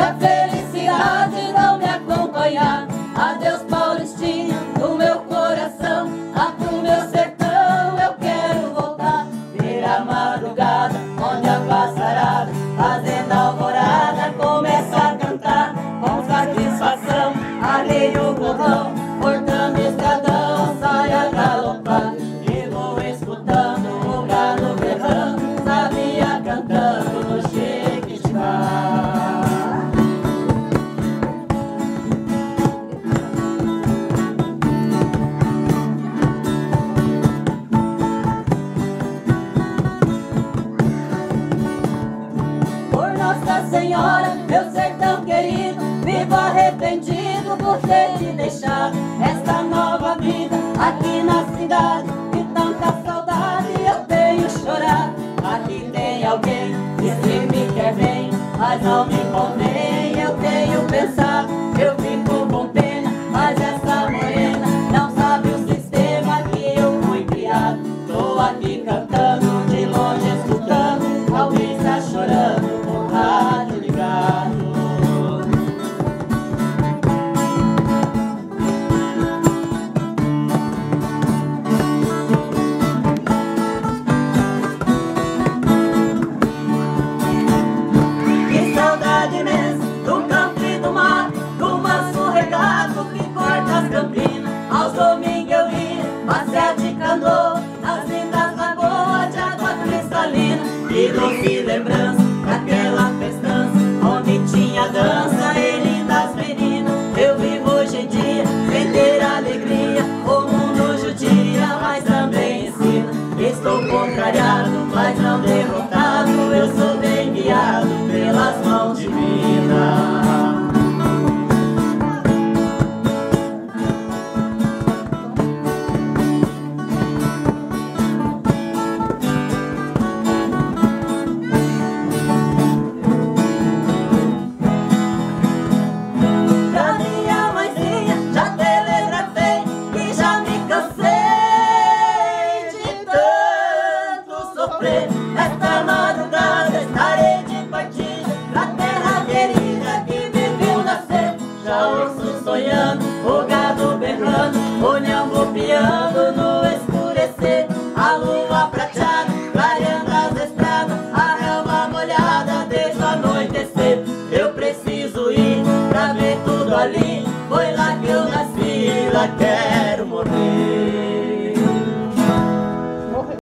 a felicidade não me acompanhar. Adeus, Paulistinha, do meu coração, lá pro meu sertão eu quero voltar. Ver a madrugada, onde a passarada, fazendo alvorada, começa a cantar. Com satisfação, alheio o borrão, cortando estradão, sai a galopar. E vou escutando o gado berrando, sabia cantando no Jequitibá. Nossa Senhora, meu sertão querido, vivo arrependido por ter te deixado esta nova vida aqui na cidade. De tanta saudade eu tenho chorado. Aqui tem alguém que se me quer bem, mas não me convém. Eu tenho pensado, eu fico com pena, mas essa morena não sabe o sistema que eu fui criado. Tô aqui cantando, de longe escutando, alguém está chorando. Rádio ligado. Que saudade imensa do campo e do mar, do manso regato que corta as campinas. Aos domingos eu ia passear de canoa nas lindas lagoas de água cristalina. Que doce lembrança daquela festança onde tinha dança e lindas meninas. Eu vivo hoje em dia sem ter alegria, o mundo judia, mas também ensina. Estou contrariado, mas não derrotado, eu sou bem guiado pelas mãos divinas. Esta madrugada estarei de partida pra terra querida que me viu nascer. Já ouço sonhando, o gado berrando, o nhambo piando no escurecer. A lua prateada, clareando as estradas, a relva molhada desde o anoitecer. Eu preciso ir pra ver tudo ali, foi lá que eu nasci, lá quero